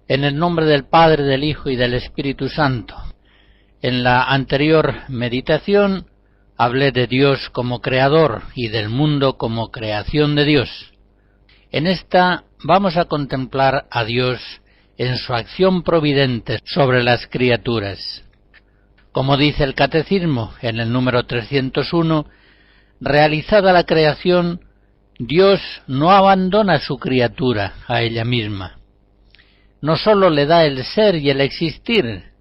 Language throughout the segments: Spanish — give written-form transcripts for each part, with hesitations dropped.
En el nombre del Padre, del Hijo y del Espíritu Santo. En la anterior meditación hablé de Dios como creador y del mundo como creación de Dios. En esta vamos a contemplar a Dios en su acción providente sobre las criaturas. Como dice el Catecismo en el número 301, realizada la creación, Dios no abandona a su criatura a ella misma. No sólo le da el ser y el existir,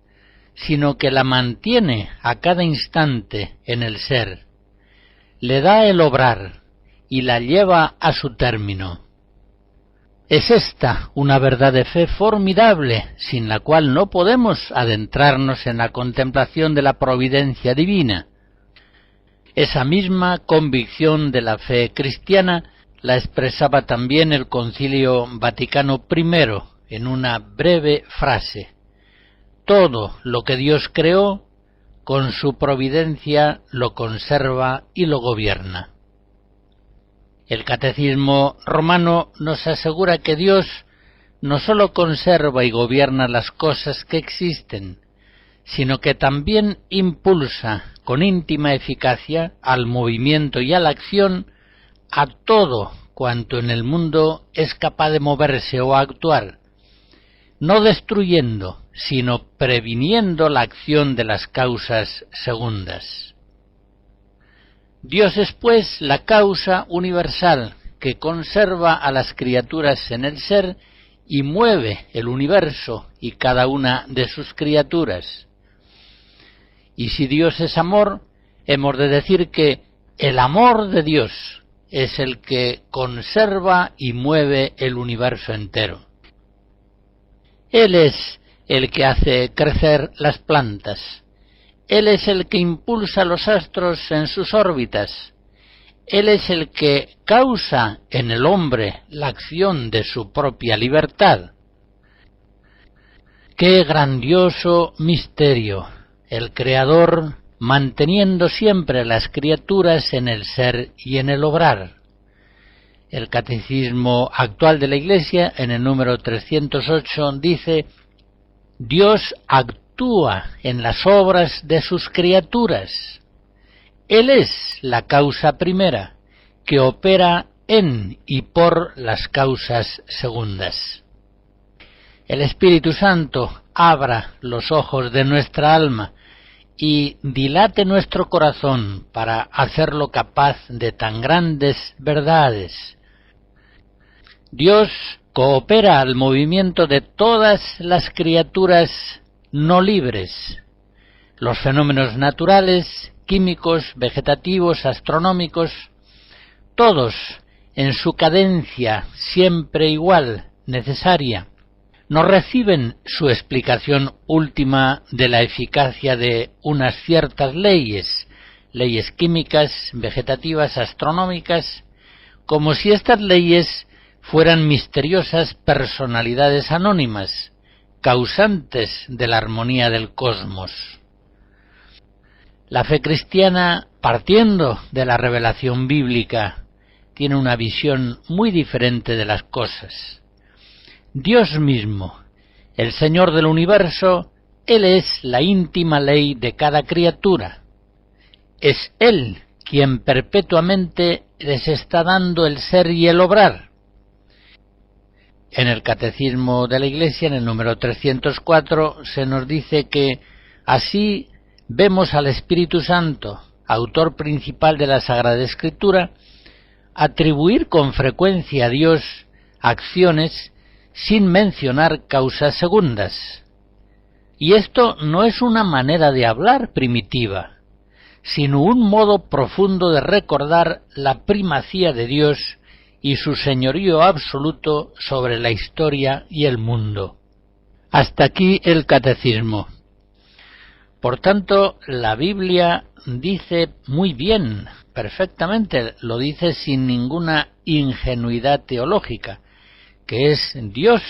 sino que la mantiene a cada instante en el ser. Le da el obrar y la lleva a su término. Es esta una verdad de fe formidable, sin la cual no podemos adentrarnos en la contemplación de la providencia divina. Esa misma convicción de la fe cristiana la expresaba también el Concilio Vaticano I en una breve frase: todo lo que Dios creó, con su providencia lo conserva y lo gobierna. El Catecismo Romano nos asegura que Dios no sólo conserva y gobierna las cosas que existen, sino que también impulsa con íntima eficacia al movimiento y a la acción a todo cuanto en el mundo es capaz de moverse o actuar, no destruyendo, sino previniendo la acción de las causas segundas. Dios es, pues, la causa universal que conserva a las criaturas en el ser y mueve el universo y cada una de sus criaturas. Y si Dios es amor, hemos de decir que el amor de Dios es el que conserva y mueve el universo entero. Él es el que hace crecer las plantas. Él es el que impulsa los astros en sus órbitas. Él es el que causa en el hombre la acción de su propia libertad. ¡Qué grandioso misterio! El Creador manteniendo siempre las criaturas en el ser y en el obrar. El Catecismo actual de la Iglesia, en el número 308, dice: Dios actúa en las obras de sus criaturas. Él es la causa primera, que opera en y por las causas segundas. El Espíritu Santo abra los ojos de nuestra alma y dilate nuestro corazón para hacerlo capaz de tan grandes verdades. Dios coopera al movimiento de todas las criaturas no libres. Los fenómenos naturales, químicos, vegetativos, astronómicos, todos en su cadencia siempre igual, necesaria, no reciben su explicación última de la eficacia de unas ciertas leyes químicas, vegetativas, astronómicas, como si estas leyes fueran misteriosas personalidades anónimas, causantes de la armonía del cosmos. La fe cristiana, partiendo de la revelación bíblica, tiene una visión muy diferente de las cosas. Dios mismo, el Señor del universo, Él es la íntima ley de cada criatura. Es Él quien perpetuamente les está dando el ser y el obrar. En el Catecismo de la Iglesia, en el número 304, se nos dice que así vemos al Espíritu Santo, autor principal de la Sagrada Escritura, atribuir con frecuencia a Dios acciones sin mencionar causas segundas. Y esto no es una manera de hablar primitiva, sino un modo profundo de recordar la primacía de Dios y su señorío absoluto sobre la historia y el mundo. Hasta aquí el Catecismo. Por tanto, la Biblia dice muy bien, perfectamente, lo dice sin ninguna ingenuidad teológica, que es Dios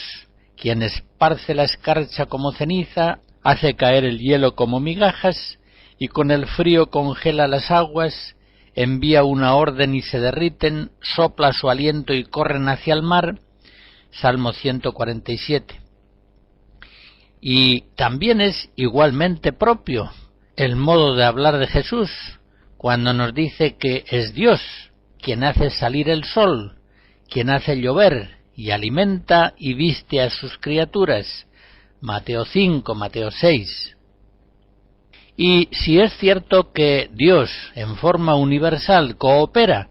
quien esparce la escarcha como ceniza, hace caer el hielo como migajas, y con el frío congela las aguas, envía una orden y se derriten, sopla su aliento y corren hacia el mar. Salmo 147. Y también es igualmente propio el modo de hablar de Jesús, cuando nos dice que es Dios quien hace salir el sol, quien hace llover y alimenta y viste a sus criaturas. Mateo 5, Mateo 6. Y si es cierto que Dios en forma universal coopera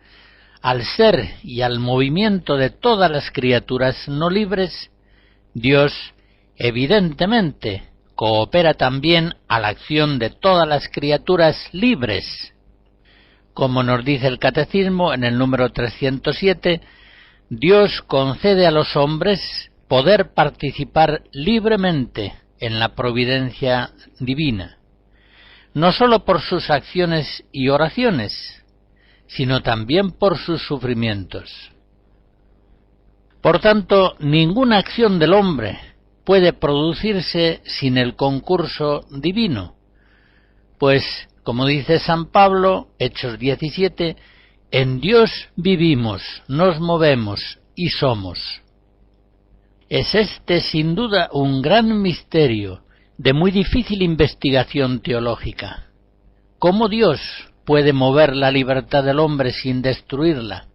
al ser y al movimiento de todas las criaturas no libres, Dios evidentemente coopera también a la acción de todas las criaturas libres. Como nos dice el Catecismo en el número 307, Dios concede a los hombres poder participar libremente en la providencia divina, no sólo por sus acciones y oraciones, sino también por sus sufrimientos. Por tanto, ninguna acción del hombre puede producirse sin el concurso divino, pues, como dice San Pablo, Hechos 17, en Dios vivimos, nos movemos y somos. Es este, sin duda, un gran misterio de muy difícil investigación teológica. ¿Cómo Dios puede mover la libertad del hombre sin destruirla?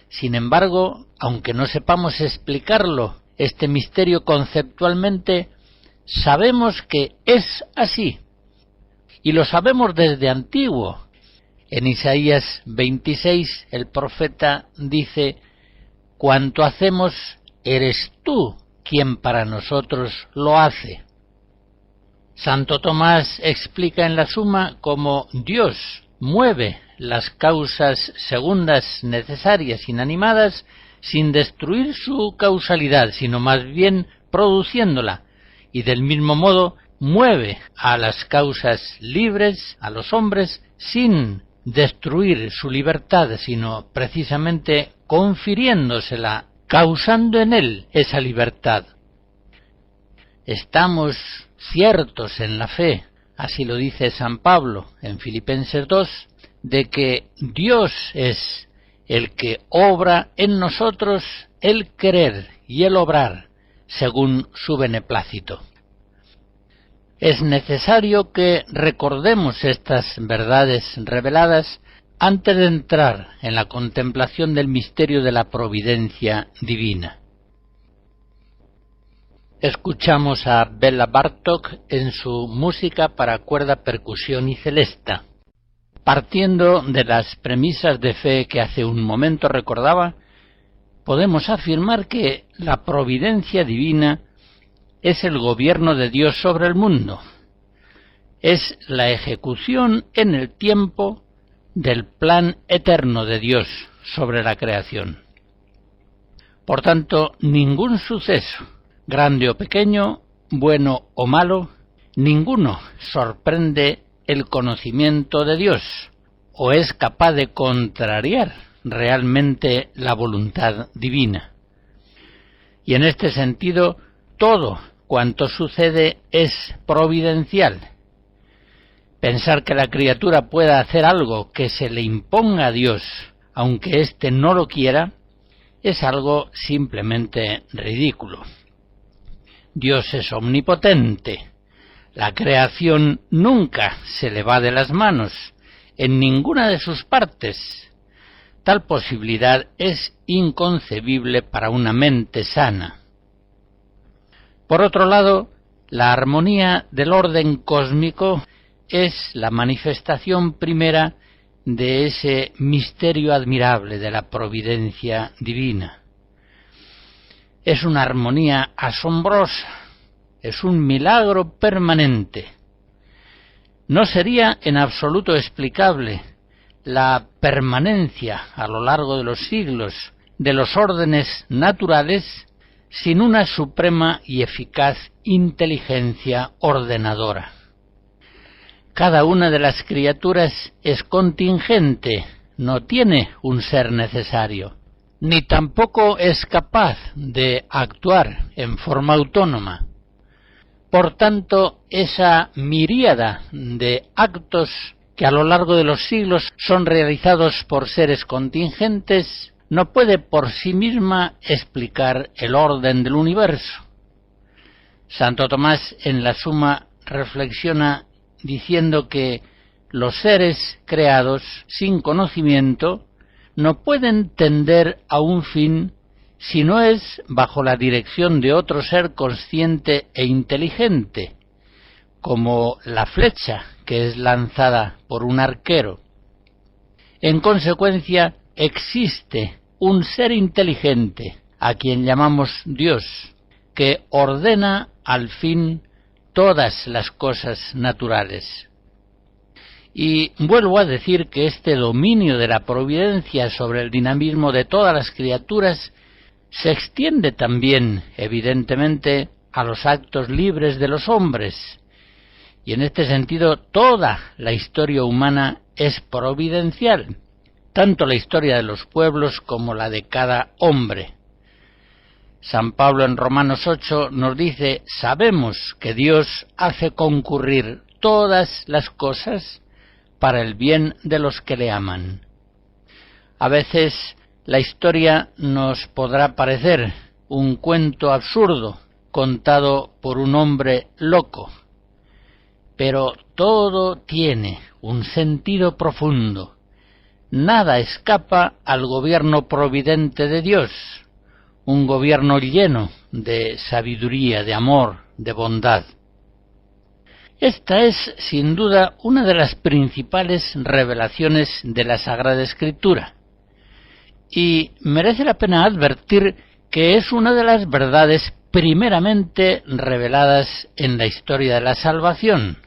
Sin embargo, aunque no sepamos explicarlo, este misterio conceptualmente, sabemos que es así. Y lo sabemos desde antiguo. En Isaías 26, el profeta dice: «Cuanto hacemos, eres tú quien para nosotros lo hace». Santo Tomás explica en la Suma cómo Dios mueve las causas segundas necesarias inanimadas sin destruir su causalidad, sino más bien produciéndola, y del mismo modo mueve a las causas libres, a los hombres, sin destruir su libertad, sino precisamente confiriéndosela, causando en él esa libertad. Estamos ciertos en la fe, así lo dice San Pablo en Filipenses 2, de que Dios es el que obra en nosotros el querer y el obrar según su beneplácito. Es necesario que recordemos estas verdades reveladas antes de entrar en la contemplación del misterio de la providencia divina. Escuchamos a Béla Bartók en su música para cuerda, percusión y celesta. Partiendo de las premisas de fe que hace un momento recordaba, podemos afirmar que la providencia divina es el gobierno de Dios sobre el mundo. Es la ejecución en el tiempo del plan eterno de Dios sobre la creación. Por tanto, ningún suceso, grande o pequeño, bueno o malo, ninguno sorprende el conocimiento de Dios o es capaz de contrariar realmente la voluntad divina. Y en este sentido, todo cuanto sucede es providencial. Pensar que la criatura pueda hacer algo que se le imponga a Dios, aunque éste no lo quiera, es algo simplemente ridículo. Dios es omnipotente. La creación nunca se le va de las manos, en ninguna de sus partes. Tal posibilidad es inconcebible para una mente sana. Por otro lado, la armonía del orden cósmico es la manifestación primera de ese misterio admirable de la providencia divina. Es una armonía asombrosa, es un milagro permanente. No sería en absoluto explicable la permanencia a lo largo de los siglos de los órdenes naturales sin una suprema y eficaz inteligencia ordenadora. Cada una de las criaturas es contingente, no tiene un ser necesario, ni tampoco es capaz de actuar en forma autónoma. Por tanto, esa miríada de actos que a lo largo de los siglos son realizados por seres contingentes no puede por sí misma explicar el orden del universo. Santo Tomás en la Suma reflexiona diciendo que los seres creados sin conocimiento no pueden tender a un fin si no es bajo la dirección de otro ser consciente e inteligente, como la flecha que es lanzada por un arquero. En consecuencia, existe un ser inteligente, a quien llamamos Dios, que ordena al fin todas las cosas naturales. Y vuelvo a decir que este dominio de la providencia sobre el dinamismo de todas las criaturas se extiende también, evidentemente, a los actos libres de los hombres, y en este sentido toda la historia humana es providencial, tanto la historia de los pueblos como la de cada hombre. San Pablo en Romanos 8 nos dice: sabemos que Dios hace concurrir todas las cosas para el bien de los que le aman. A veces la historia nos podrá parecer un cuento absurdo contado por un hombre loco, pero todo tiene un sentido profundo. Nada escapa al gobierno providente de Dios, un gobierno lleno de sabiduría, de amor, de bondad. Esta es, sin duda, una de las principales revelaciones de la Sagrada Escritura, y merece la pena advertir que es una de las verdades primeramente reveladas en la historia de la salvación.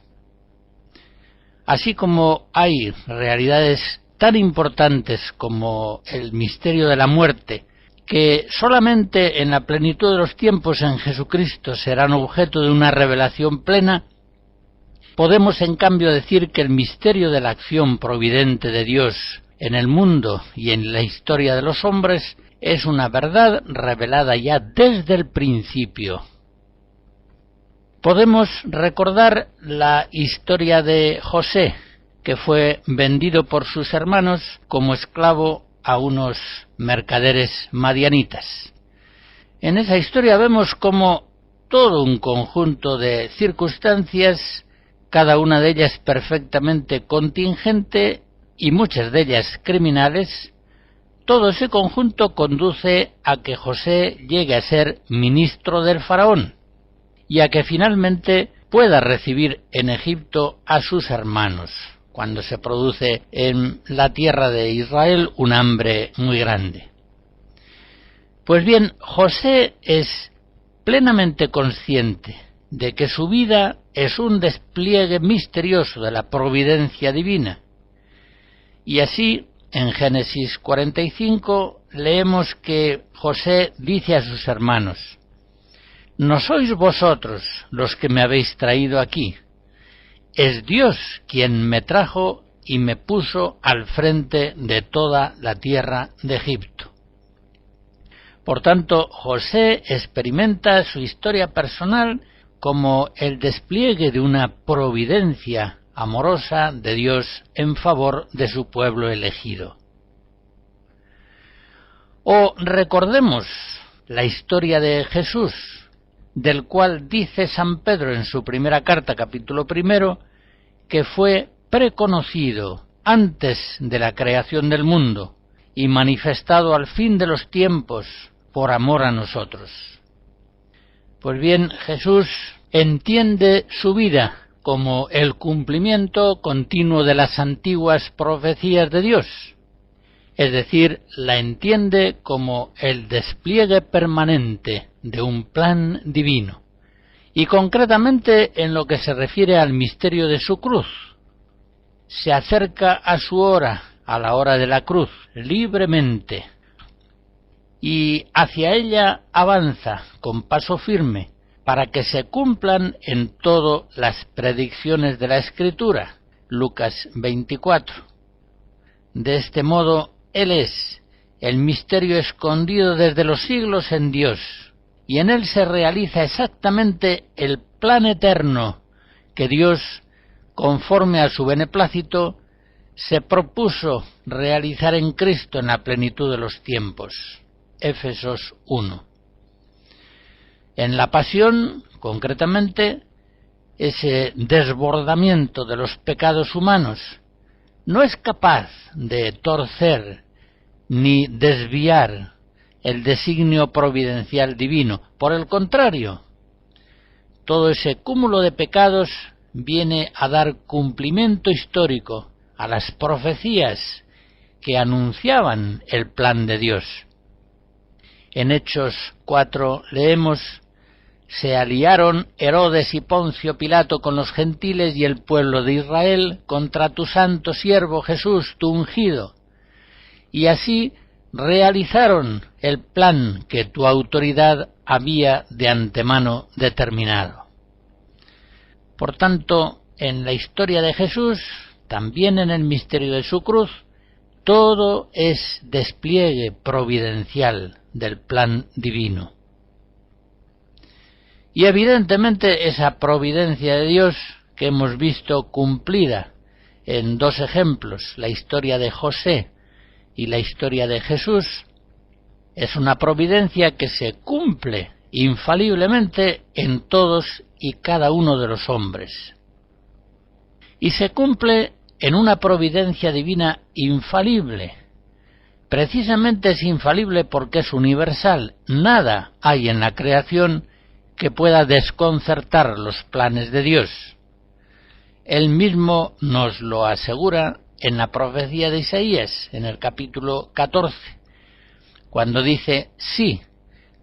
Así como hay realidades tan importantes como el misterio de la muerte, que solamente en la plenitud de los tiempos en Jesucristo serán objeto de una revelación plena, podemos en cambio decir que el misterio de la acción providente de Dios en el mundo y en la historia de los hombres es una verdad revelada ya desde el principio. Podemos recordar la historia de José, que fue vendido por sus hermanos como esclavo a unos mercaderes madianitas. En esa historia vemos cómo todo un conjunto de circunstancias, cada una de ellas perfectamente contingente y muchas de ellas criminales, todo ese conjunto conduce a que José llegue a ser ministro del faraón y a que finalmente pueda recibir en Egipto a sus hermanos, cuando se produce en la tierra de Israel un hambre muy grande. Pues bien, José es plenamente consciente de que su vida es un despliegue misterioso de la providencia divina. Y así, en Génesis 45, leemos que José dice a sus hermanos: «No sois vosotros los que me habéis traído aquí, es Dios quien me trajo y me puso al frente de toda la tierra de Egipto». Por tanto, José experimenta su historia personal como el despliegue de una providencia amorosa de Dios en favor de su pueblo elegido. O recordemos la historia de Jesús, del cual dice San Pedro en su primera carta, capítulo 1, que fue preconocido antes de la creación del mundo y manifestado al fin de los tiempos por amor a nosotros. Pues bien, Jesús entiende su vida como el cumplimiento continuo de las antiguas profecías de Dios, es decir, la entiende como el despliegue permanente de un plan divino, y concretamente en lo que se refiere al misterio de su cruz. Se acerca a su hora, a la hora de la cruz, libremente, y hacia ella avanza con paso firme, para que se cumplan en todo las predicciones de la Escritura. Lucas 24. De este modo, Él es el misterio escondido desde los siglos en Dios, y en Él se realiza exactamente el plan eterno que Dios, conforme a su beneplácito, se propuso realizar en Cristo en la plenitud de los tiempos. Éfesos 1. En la pasión, concretamente, ese desbordamiento de los pecados humanos no es capaz de torcer ni desviar el designio providencial divino. Por el contrario, todo ese cúmulo de pecados viene a dar cumplimiento histórico a las profecías que anunciaban el plan de Dios. En Hechos 4 leemos: se aliaron Herodes y Poncio Pilato con los gentiles y el pueblo de Israel contra tu santo siervo Jesús, tu ungido, y así realizaron el plan que tu autoridad había de antemano determinado. Por tanto, en la historia de Jesús, también en el misterio de su cruz, todo es despliegue providencial del plan divino. Y evidentemente esa providencia de Dios que hemos visto cumplida en dos ejemplos, la historia de José y la historia de Jesús, es una providencia que se cumple infaliblemente en todos y cada uno de los hombres. Y se cumple en una providencia divina infalible. Precisamente es infalible porque es universal. Nada hay en la creación que pueda desconcertar los planes de Dios. Él mismo nos lo asegura en la profecía de Isaías, en el capítulo 14, cuando dice: sí,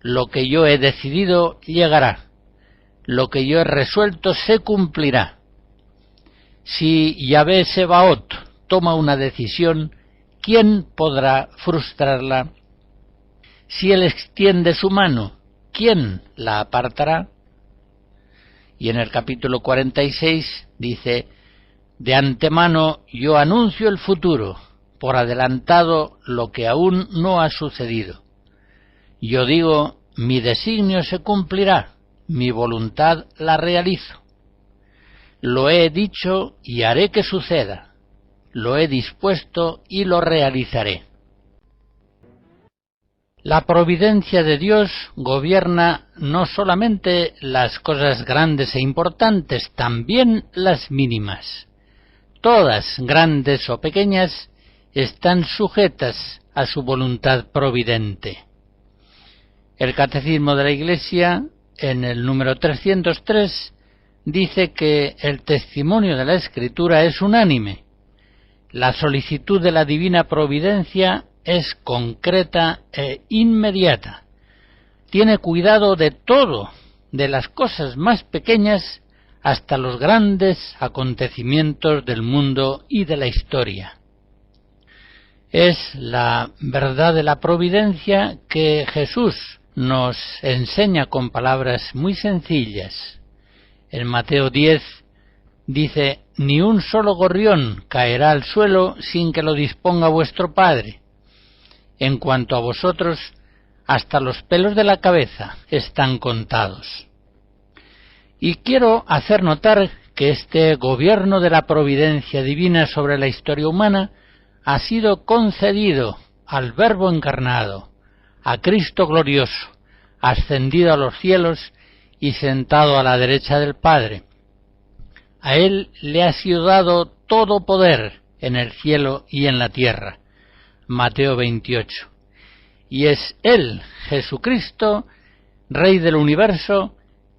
lo que yo he decidido llegará, lo que yo he resuelto se cumplirá. Si Yahvé Sebaot toma una decisión, ¿quién podrá frustrarla? Si él extiende su mano, ¿quién la apartará? Y en el capítulo 46 dice: de antemano yo anuncio el futuro, por adelantado lo que aún no ha sucedido. Yo digo, mi designio se cumplirá, mi voluntad la realizo. Lo he dicho y haré que suceda, lo he dispuesto y lo realizaré. La providencia de Dios gobierna no solamente las cosas grandes e importantes, también las mínimas. Todas, grandes o pequeñas, están sujetas a su voluntad providente. El Catecismo de la Iglesia, en el número 303, dice que el testimonio de la Escritura es unánime. La solicitud de la divina providencia es concreta e inmediata. Tiene cuidado de todo, de las cosas más pequeñas hasta los grandes acontecimientos del mundo y de la historia. Es la verdad de la providencia que Jesús nos enseña con palabras muy sencillas. En Mateo 10 dice: ni un solo gorrión caerá al suelo sin que lo disponga vuestro Padre. En cuanto a vosotros, hasta los pelos de la cabeza están contados. Y quiero hacer notar que este gobierno de la providencia divina sobre la historia humana ha sido concedido al Verbo encarnado, a Cristo glorioso, ascendido a los cielos y sentado a la derecha del Padre. A él le ha sido dado todo poder en el cielo y en la tierra. Mateo 28. Y es él, Jesucristo, Rey del universo,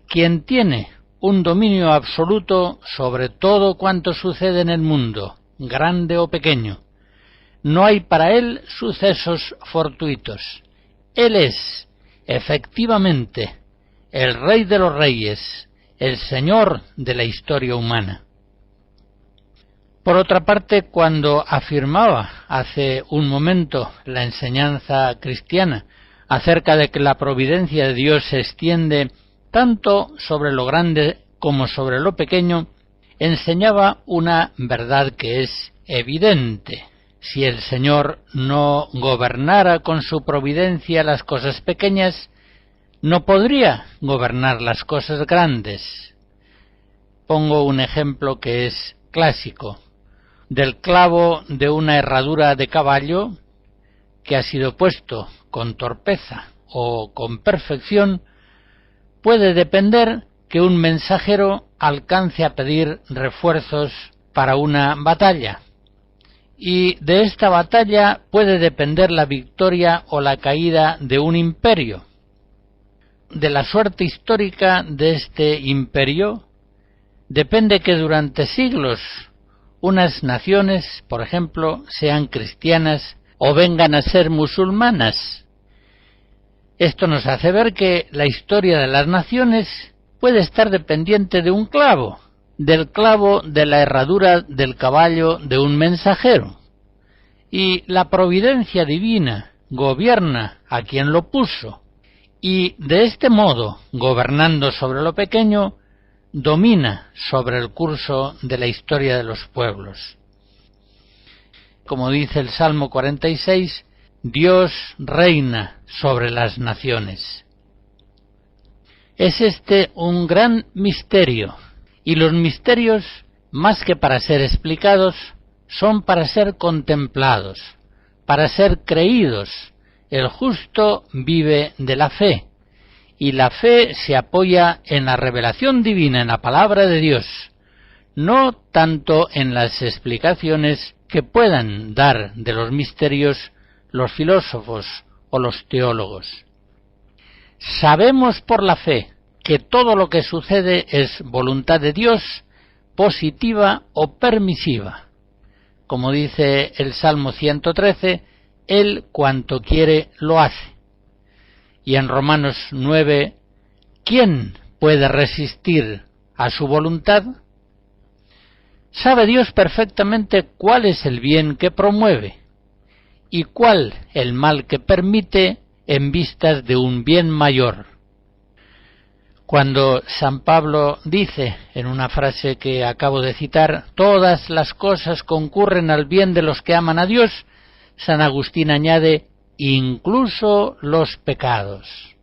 quien tiene un dominio absoluto sobre todo cuanto sucede en el mundo, grande o pequeño. No hay para él sucesos fortuitos. Él es, efectivamente, el Rey de los Reyes, el Señor de la historia humana. Por otra parte, cuando afirmaba hace un momento la enseñanza cristiana acerca de que la providencia de Dios se extiende tanto sobre lo grande como sobre lo pequeño, enseñaba una verdad que es evidente. Si el Señor no gobernara con su providencia las cosas pequeñas, no podría gobernar las cosas grandes. Pongo un ejemplo que es clásico. Del clavo de una herradura de caballo que ha sido puesto con torpeza o con perfección, puede depender que un mensajero alcance a pedir refuerzos para una batalla. Y de esta batalla puede depender la victoria o la caída de un imperio. De la suerte histórica de este imperio depende que durante siglos unas naciones, por ejemplo, sean cristianas o vengan a ser musulmanas. Esto nos hace ver que la historia de las naciones puede estar dependiente de un clavo, del clavo de la herradura del caballo de un mensajero. Y la providencia divina gobierna a quien lo puso, y de este modo, gobernando sobre lo pequeño, domina sobre el curso de la historia de los pueblos. Como dice el Salmo 46, Dios reina sobre las naciones. Es este un gran misterio, y los misterios, más que para ser explicados, son para ser contemplados, para ser creídos. El justo vive de la fe, y la fe se apoya en la revelación divina, en la palabra de Dios, no tanto en las explicaciones que puedan dar de los misterios los filósofos o los teólogos. Sabemos por la fe que todo lo que sucede es voluntad de Dios, positiva o permisiva. Como dice el Salmo 113, Él cuanto quiere lo hace. Y en Romanos 9, ¿quién puede resistir a su voluntad? Sabe Dios perfectamente cuál es el bien que promueve y cuál el mal que permite en vistas de un bien mayor. Cuando San Pablo dice, en una frase que acabo de citar, todas las cosas concurren al bien de los que aman a Dios, San Agustín añade, incluso los pecados.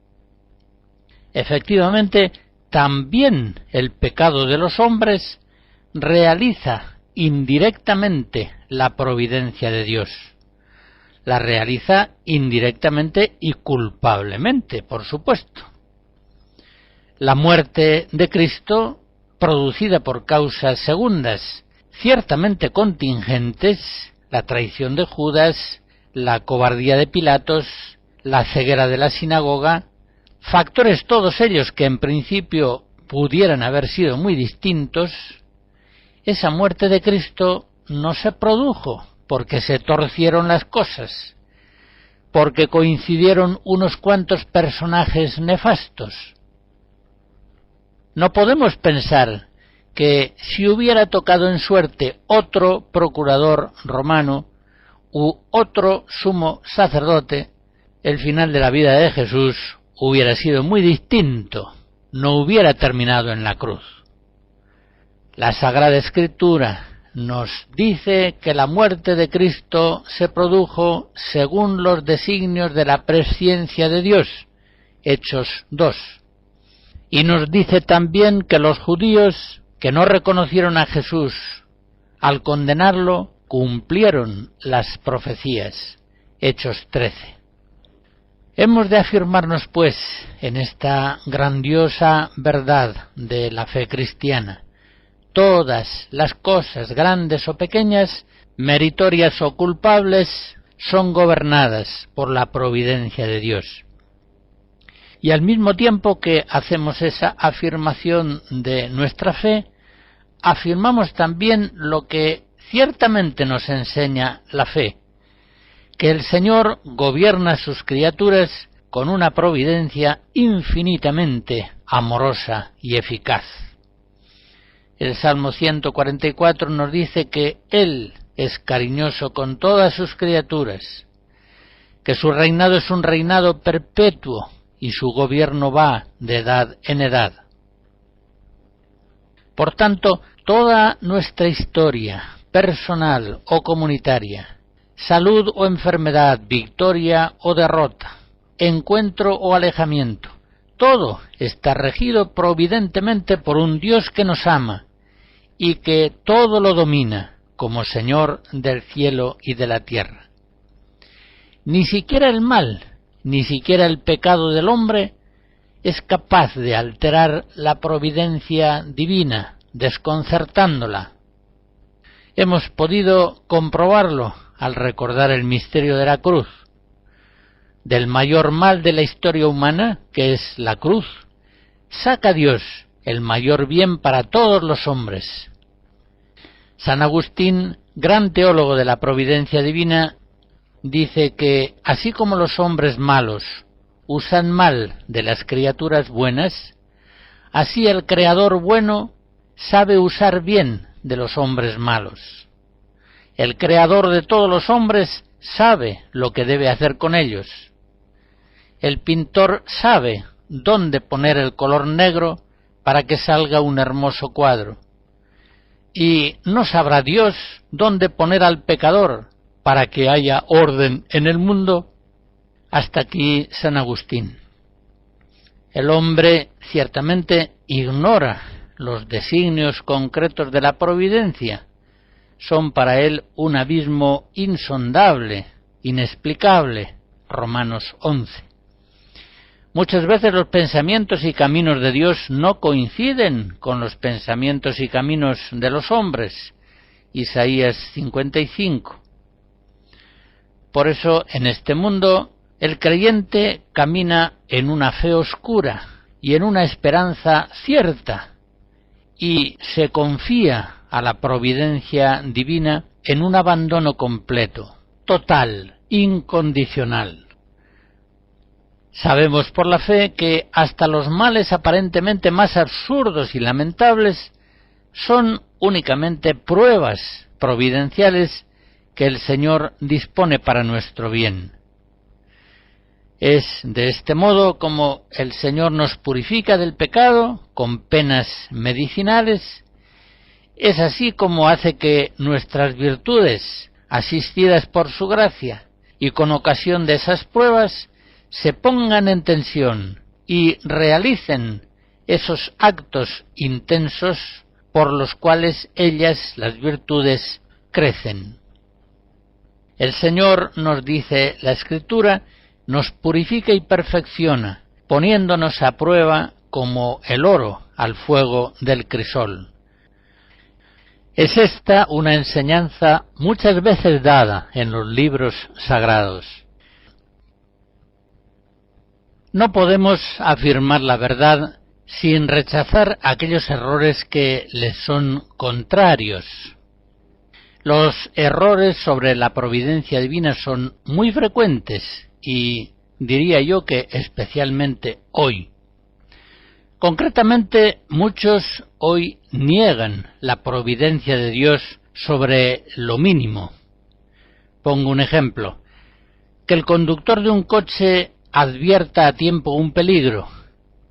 Efectivamente, también el pecado de los hombres realiza indirectamente la providencia de Dios. La realiza indirectamente y culpablemente, por supuesto. La muerte de Cristo, producida por causas segundas, ciertamente contingentes, la traición de Judas, la cobardía de Pilatos, la ceguera de la sinagoga, factores todos ellos que en principio pudieran haber sido muy distintos, esa muerte de Cristo no se produjo porque se torcieron las cosas, porque coincidieron unos cuantos personajes nefastos. No podemos pensar que si hubiera tocado en suerte otro procurador romano u otro sumo sacerdote, el final de la vida de Jesús hubiera sido muy distinto, no hubiera terminado en la cruz. La Sagrada Escritura nos dice que la muerte de Cristo se produjo según los designios de la presciencia de Dios, Hechos 2. Y nos dice también que los judíos que no reconocieron a Jesús, al condenarlo, cumplieron las profecías, Hechos 13. Hemos de afirmarnos, pues, en esta grandiosa verdad de la fe cristiana. Todas las cosas, grandes o pequeñas, meritorias o culpables, son gobernadas por la providencia de Dios. Y al mismo tiempo que hacemos esa afirmación de nuestra fe, afirmamos también lo que ciertamente nos enseña la fe, que el Señor gobierna a sus criaturas con una providencia infinitamente amorosa y eficaz. El Salmo 144 nos dice que Él es cariñoso con todas sus criaturas, que su reinado es un reinado perpetuo y su gobierno va de edad en edad. Por tanto, toda nuestra historia, personal o comunitaria, salud o enfermedad, victoria o derrota, encuentro o alejamiento, todo está regido providentemente por un Dios que nos ama y que todo lo domina como Señor del cielo y de la tierra. Ni siquiera el mal, ni siquiera el pecado del hombre es capaz de alterar la providencia divina, desconcertándola. Hemos podido comprobarlo al recordar el misterio de la cruz. Del mayor mal de la historia humana, que es la cruz, saca Dios el mayor bien para todos los hombres. San Agustín, gran teólogo de la providencia divina, dice que así como los hombres malos usan mal de las criaturas buenas, así el Creador bueno sabe usar bien de los hombres malos. El Creador de todos los hombres sabe lo que debe hacer con ellos. El pintor sabe dónde poner el color negro para que salga un hermoso cuadro. Y no sabrá Dios dónde poner al pecador para que haya orden en el mundo. Hasta aquí San Agustín. El hombre ciertamente ignora los designios concretos de la providencia. Son para él un abismo insondable, inexplicable. Romanos 11. Muchas veces los pensamientos y caminos de Dios no coinciden con los pensamientos y caminos de los hombres. Isaías 55. Por eso, en este mundo, el creyente camina en una fe oscura y en una esperanza cierta, y se confía a la providencia divina en un abandono completo, total, incondicional. Sabemos por la fe que hasta los males aparentemente más absurdos y lamentables son únicamente pruebas providenciales que el Señor dispone para nuestro bien. Es de este modo como el Señor nos purifica del pecado con penas medicinales. Es así como hace que nuestras virtudes, asistidas por su gracia y con ocasión de esas pruebas, se pongan en tensión y realicen esos actos intensos por los cuales ellas, las virtudes, crecen. El Señor, nos dice la Escritura, nos purifica y perfecciona, poniéndonos a prueba como el oro al fuego del crisol. Es esta una enseñanza muchas veces dada en los libros sagrados. No podemos afirmar la verdad sin rechazar aquellos errores que les son contrarios. Los errores sobre la providencia divina son muy frecuentes y diría yo que especialmente hoy. Concretamente, muchos hoy niegan la providencia de Dios sobre lo mínimo. Pongo un ejemplo. Que el conductor de un coche advierta a tiempo un peligro,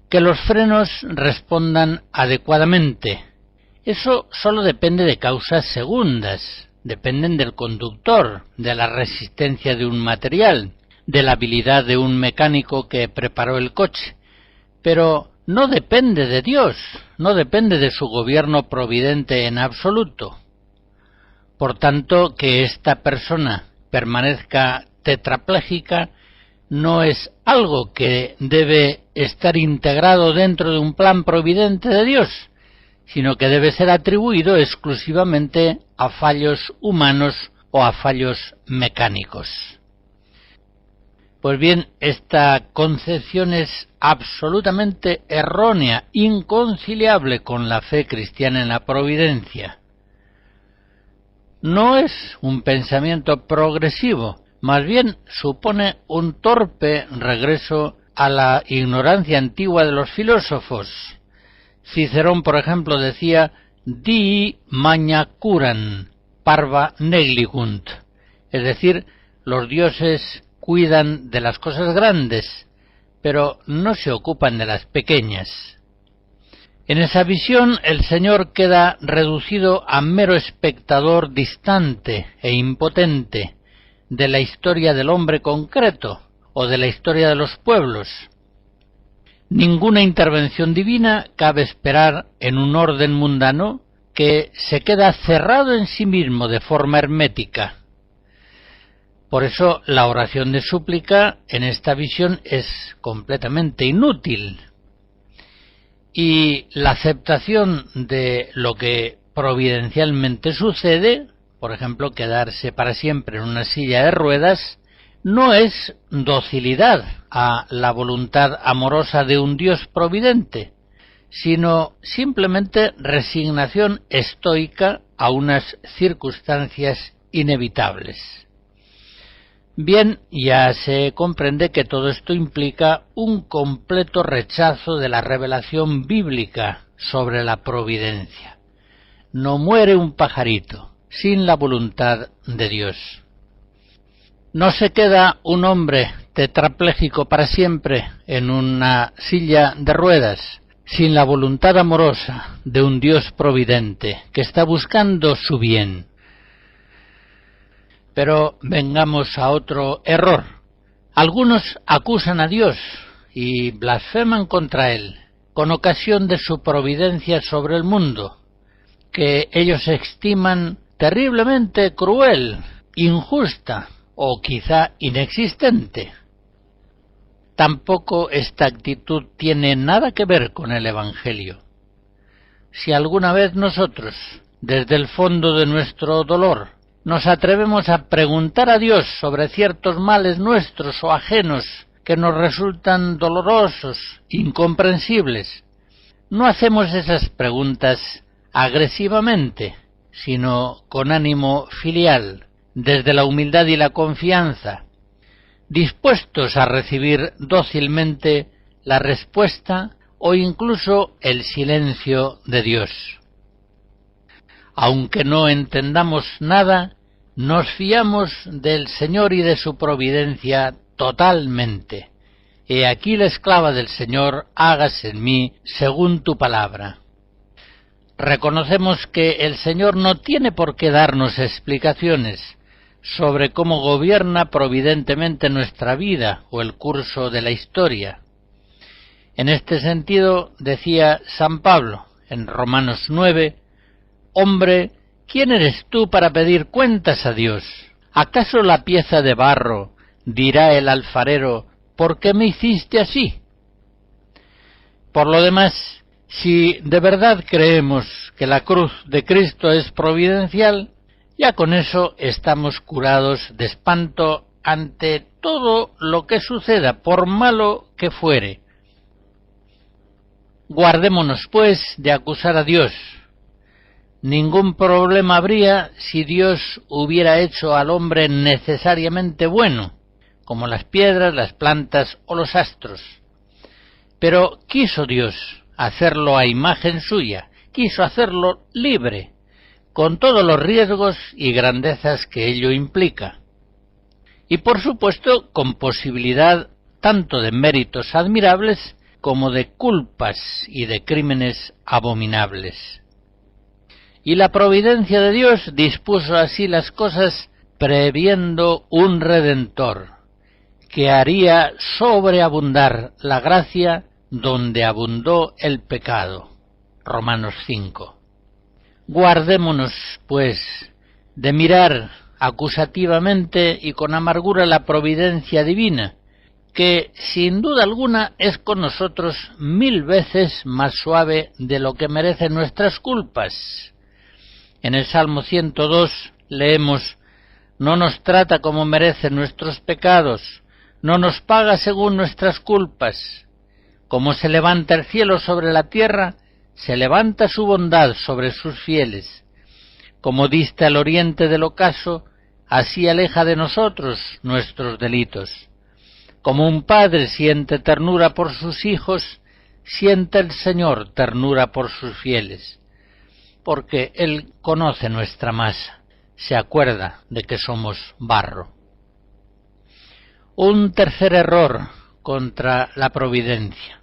que los frenos respondan adecuadamente. Eso solo depende de causas segundas, dependen del conductor, de la resistencia de un material, de la habilidad de un mecánico que preparó el coche, pero no depende de Dios, no depende de su gobierno providente en absoluto. Por tanto, que esta persona permanezca tetrapléjica no es algo que debe estar integrado dentro de un plan providente de Dios, sino que debe ser atribuido exclusivamente a fallos humanos o a fallos mecánicos. Pues bien, esta concepción es absolutamente errónea, inconciliable con la fe cristiana en la providencia. No es un pensamiento progresivo, más bien supone un torpe regreso a la ignorancia antigua de los filósofos. Cicerón, por ejemplo, decía dii magna curan, parva negligunt, es decir, los dioses cuidan de las cosas grandes, pero no se ocupan de las pequeñas. En esa visión el Señor queda reducido a mero espectador distante e impotente de la historia del hombre concreto o de la historia de los pueblos. Ninguna intervención divina cabe esperar en un orden mundano que se queda cerrado en sí mismo de forma hermética. Por eso la oración de súplica en esta visión es completamente inútil, y la aceptación de lo que providencialmente sucede, por ejemplo, quedarse para siempre en una silla de ruedas, no es docilidad a la voluntad amorosa de un Dios providente, sino simplemente resignación estoica a unas circunstancias inevitables. Bien, ya se comprende que todo esto implica un completo rechazo de la revelación bíblica sobre la providencia. No muere un pajarito sin la voluntad de Dios. No se queda un hombre tetrapléjico para siempre en una silla de ruedas sin la voluntad amorosa de un Dios providente que está buscando su bien. Pero vengamos a otro error. Algunos acusan a Dios y blasfeman contra Él con ocasión de su providencia sobre el mundo, que ellos estiman terriblemente cruel, injusta o quizá inexistente. Tampoco esta actitud tiene nada que ver con el Evangelio. Si alguna vez nosotros, desde el fondo de nuestro dolor, nos atrevemos a preguntar a Dios sobre ciertos males nuestros o ajenos que nos resultan dolorosos, incomprensibles, no hacemos esas preguntas agresivamente, sino con ánimo filial, desde la humildad y la confianza, dispuestos a recibir dócilmente la respuesta o incluso el silencio de Dios. Aunque no entendamos nada, nos fiamos del Señor y de su providencia totalmente. He aquí la esclava del Señor, hágase en mí según tu palabra. Reconocemos que el Señor no tiene por qué darnos explicaciones sobre cómo gobierna providentemente nuestra vida o el curso de la historia. En este sentido, decía San Pablo en Romanos 9, «Hombre, ¿quién eres tú para pedir cuentas a Dios? ¿Acaso la pieza de barro dirá el alfarero, ¿por qué me hiciste así?» Por lo demás, si de verdad creemos que la cruz de Cristo es providencial, ya con eso estamos curados de espanto ante todo lo que suceda, por malo que fuere. Guardémonos, pues, de acusar a Dios. Ningún problema habría si Dios hubiera hecho al hombre necesariamente bueno, como las piedras, las plantas o los astros. Pero quiso Dios hacerlo a imagen suya, quiso hacerlo libre, con todos los riesgos y grandezas que ello implica. Y por supuesto con posibilidad tanto de méritos admirables como de culpas y de crímenes abominables. Y la providencia de Dios dispuso así las cosas previendo un Redentor, que haría sobreabundar la gracia donde abundó el pecado. Romanos 5. Guardémonos, pues, de mirar acusativamente y con amargura la providencia divina, que sin duda alguna es con nosotros 1000 veces más suave de lo que merecen nuestras culpas. En el Salmo 102 leemos: «No nos trata como merecen nuestros pecados, no nos paga según nuestras culpas. Como se levanta el cielo sobre la tierra, se levanta su bondad sobre sus fieles. Como dista el oriente del ocaso, así aleja de nosotros nuestros delitos. Como un padre siente ternura por sus hijos, siente el Señor ternura por sus fieles, porque Él conoce nuestra masa, se acuerda de que somos barro». Un tercer error contra la providencia.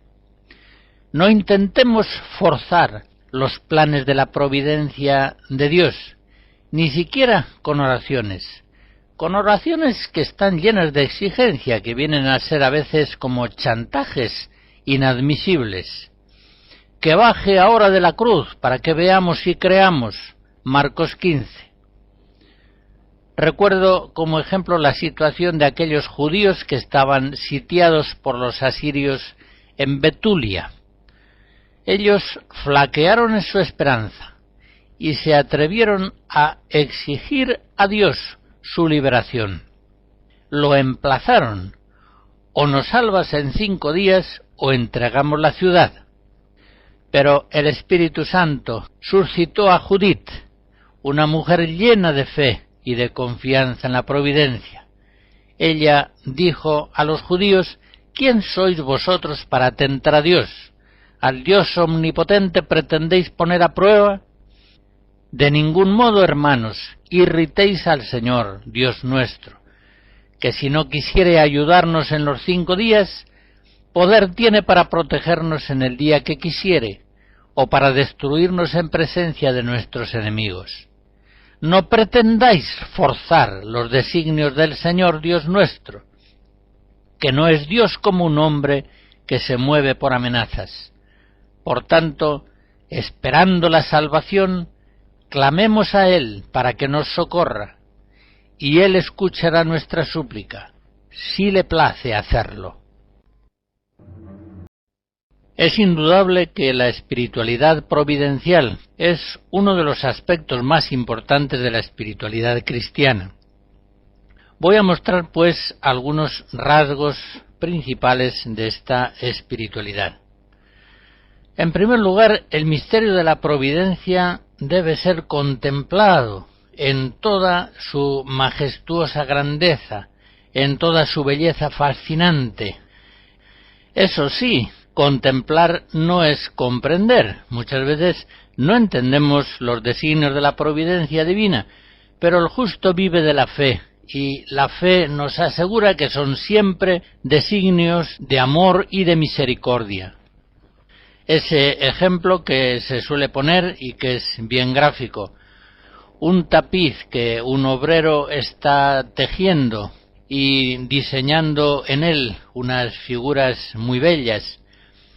No intentemos forzar los planes de la providencia de Dios, ni siquiera con oraciones que están llenas de exigencia, que vienen a ser a veces como chantajes inadmisibles. Que baje ahora de la cruz para que veamos y creamos. Marcos 15. Recuerdo como ejemplo la situación de aquellos judíos que estaban sitiados por los asirios en Betulia. Ellos flaquearon en su esperanza y se atrevieron a exigir a Dios su liberación. Lo emplazaron: o nos salvas en 5 días o entregamos la ciudad. Pero el Espíritu Santo suscitó a Judith, una mujer llena de fe y de confianza en la providencia. Ella dijo a los judíos: ¿quién sois vosotros para tentar a Dios? ¿Al Dios omnipotente pretendéis poner a prueba? De ningún modo, hermanos, irritéis al Señor, Dios nuestro, que si no quisiere ayudarnos en los 5 días, poder tiene para protegernos en el día que quisiere, o para destruirnos en presencia de nuestros enemigos. No pretendáis forzar los designios del Señor Dios nuestro, que no es Dios como un hombre que se mueve por amenazas. Por tanto, esperando la salvación, clamemos a Él para que nos socorra, y Él escuchará nuestra súplica, si le place hacerlo. Es indudable que la espiritualidad providencial es uno de los aspectos más importantes de la espiritualidad cristiana. Voy a mostrar, pues, algunos rasgos principales de esta espiritualidad. En primer lugar, el misterio de la providencia debe ser contemplado en toda su majestuosa grandeza, en toda su belleza fascinante. Eso sí, contemplar no es comprender. Muchas veces no entendemos los designios de la providencia divina, pero el justo vive de la fe, y la fe nos asegura que son siempre designios de amor y de misericordia. Ese ejemplo que se suele poner y que es bien gráfico: un tapiz que un obrero está tejiendo y diseñando en él unas figuras muy bellas.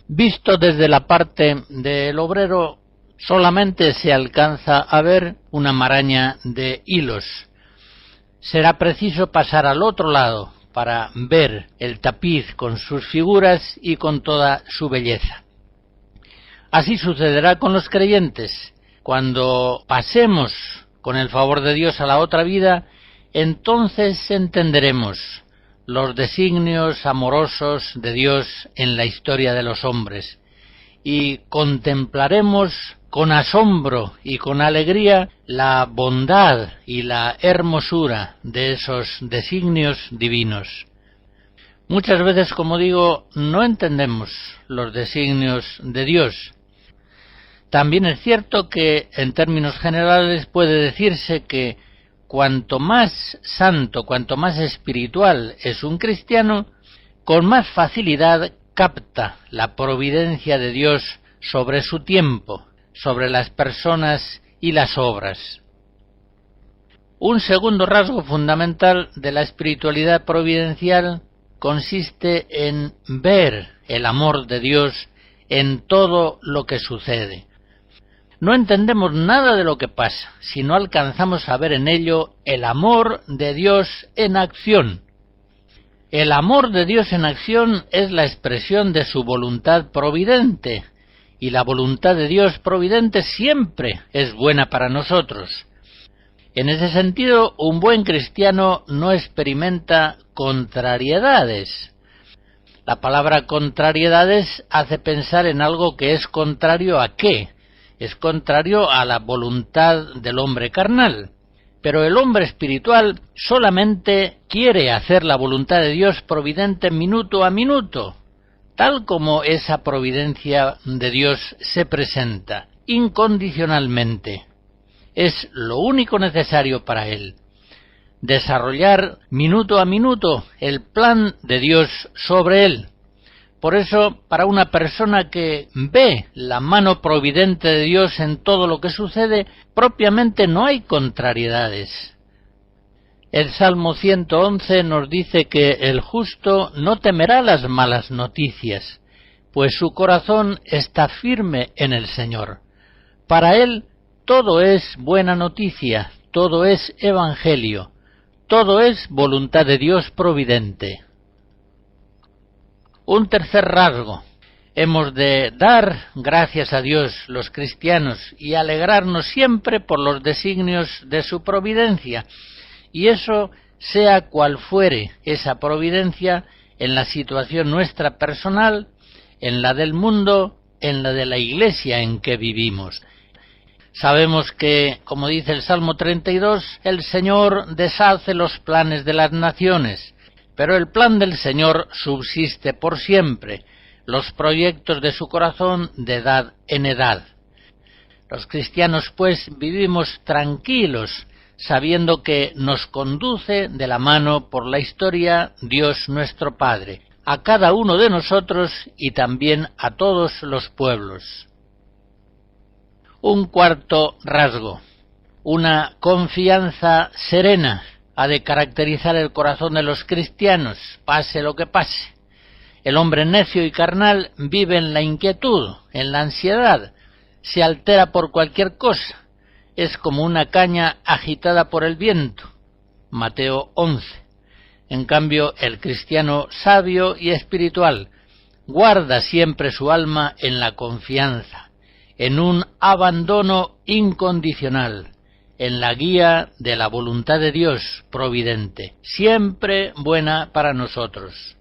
Visto desde la parte del obrero, solamente se alcanza a ver una maraña de hilos. Será preciso pasar al otro lado para ver el tapiz con sus figuras y con toda su belleza. Así sucederá con los creyentes. Cuando pasemos con el favor de Dios a la otra vida, entonces entenderemos los designios amorosos de Dios en la historia de los hombres, y contemplaremos con asombro y con alegría la bondad y la hermosura de esos designios divinos. Muchas veces, como digo, no entendemos los designios de Dios. También es cierto que, en términos generales, puede decirse que cuanto más santo, cuanto más espiritual es un cristiano, con más facilidad capta la providencia de Dios sobre su tiempo, sobre las personas y las obras. Un segundo rasgo fundamental de la espiritualidad providencial consiste en ver el amor de Dios en todo lo que sucede. No entendemos nada de lo que pasa si no alcanzamos a ver en ello el amor de Dios en acción. El amor de Dios en acción es la expresión de su voluntad providente, y la voluntad de Dios providente siempre es buena para nosotros. En ese sentido, un buen cristiano no experimenta contrariedades. La palabra contrariedades hace pensar en algo que es contrario a qué. Es contrario a la voluntad del hombre carnal. Pero el hombre espiritual solamente quiere hacer la voluntad de Dios providente minuto a minuto, tal como esa providencia de Dios se presenta, incondicionalmente. Es lo único necesario para él: desarrollar minuto a minuto el plan de Dios sobre él. Por eso, para una persona que ve la mano providente de Dios en todo lo que sucede, propiamente no hay contrariedades. El Salmo 111 nos dice que el justo no temerá las malas noticias, pues su corazón está firme en el Señor. Para él todo es buena noticia, todo es evangelio, todo es voluntad de Dios providente. Un tercer rasgo: Hemos de dar gracias a Dios los cristianos y alegrarnos siempre por los designios de su providencia, y eso sea cual fuere esa providencia en la situación nuestra personal, en la del mundo, en la de la Iglesia en que vivimos. Sabemos que, como dice el Salmo 32, el Señor deshace los planes de las naciones, pero el plan del Señor subsiste por siempre, los proyectos de su corazón de edad en edad. Los cristianos, pues, vivimos tranquilos, sabiendo que nos conduce de la mano por la historia Dios nuestro Padre, a cada uno de nosotros y también a todos los pueblos. Un cuarto rasgo, una confianza serena, ha de caracterizar el corazón de los cristianos, pase lo que pase. El hombre necio y carnal vive en la inquietud, en la ansiedad, se altera por cualquier cosa, es como una caña agitada por el viento. Mateo 11. En cambio, el cristiano sabio y espiritual guarda siempre su alma en la confianza, en un abandono incondicional, en la guía de la voluntad de Dios providente, siempre buena para nosotros.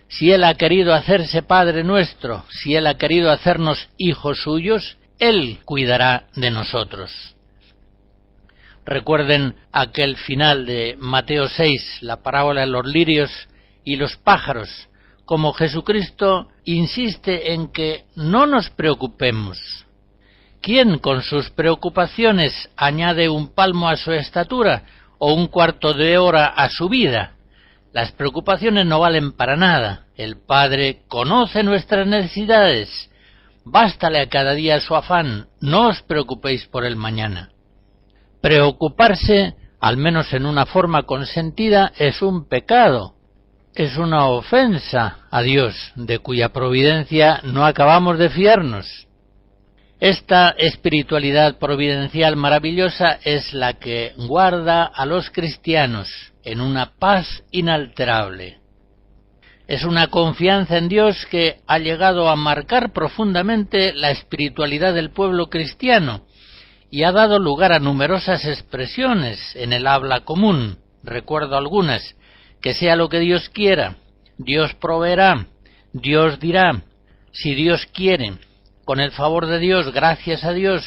Si Él ha querido hacerse Padre nuestro, si Él ha querido hacernos hijos suyos, Él cuidará de nosotros. Recuerden aquel final de Mateo 6, la parábola de los lirios y los pájaros, como Jesucristo insiste en que no nos preocupemos. ¿Quién con sus preocupaciones añade un palmo a su estatura o un cuarto de hora a su vida? Las preocupaciones no valen para nada. El Padre conoce nuestras necesidades. Bástale a cada día su afán. No os preocupéis por el mañana. Preocuparse, al menos en una forma consentida, es un pecado. Es una ofensa a Dios, de cuya providencia no acabamos de fiarnos. Esta espiritualidad providencial maravillosa es la que guarda a los cristianos en una paz inalterable. Es una confianza en Dios que ha llegado a marcar profundamente la espiritualidad del pueblo cristiano y ha dado lugar a numerosas expresiones en el habla común. Recuerdo algunas: que sea lo que Dios quiera, Dios proveerá, Dios dirá, si Dios quiere, con el favor de Dios, gracias a Dios,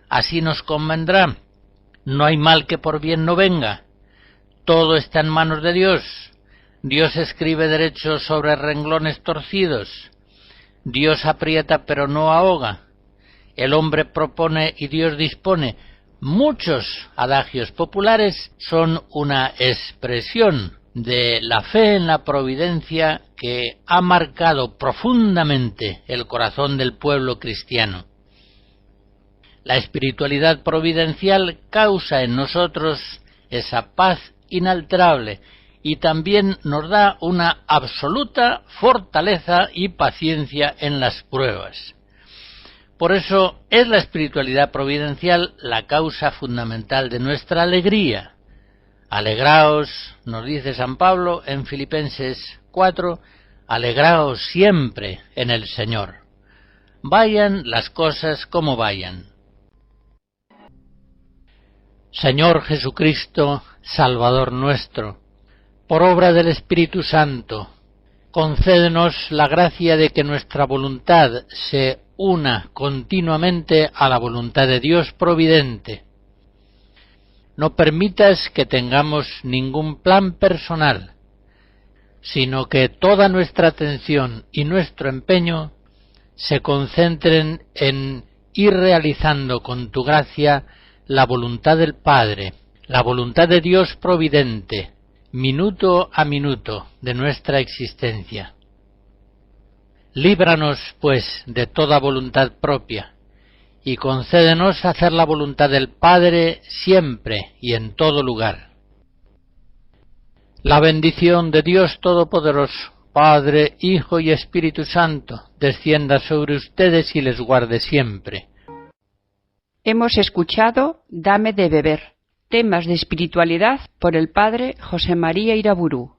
así nos convendrá, no hay mal que por bien no venga, todo está en manos de Dios, Dios escribe derecho sobre renglones torcidos, Dios aprieta pero no ahoga, el hombre propone y Dios dispone. Muchos adagios populares son una expresión de la fe en la providencia que ha marcado profundamente el corazón del pueblo cristiano. La espiritualidad providencial causa en nosotros esa paz inalterable y también nos da una absoluta fortaleza y paciencia en las pruebas. Por eso es la espiritualidad providencial la causa fundamental de nuestra alegría. Alegraos, nos dice San Pablo en Filipenses 4, alegraos siempre en el Señor. Vayan las cosas como vayan. Señor Jesucristo, Salvador nuestro, por obra del Espíritu Santo, concédenos la gracia de que nuestra voluntad se una continuamente a la voluntad de Dios providente. No permitas que tengamos ningún plan personal, sino que toda nuestra atención y nuestro empeño se concentren en ir realizando con tu gracia la voluntad del Padre, la voluntad de Dios providente, minuto a minuto de nuestra existencia. Líbranos, pues, de toda voluntad propia, y concédenos hacer la voluntad del Padre siempre y en todo lugar. La bendición de Dios Todopoderoso, Padre, Hijo y Espíritu Santo, descienda sobre ustedes y les guarde siempre. Hemos escuchado Dame de beber, temas de espiritualidad por el Padre José María Iraburu.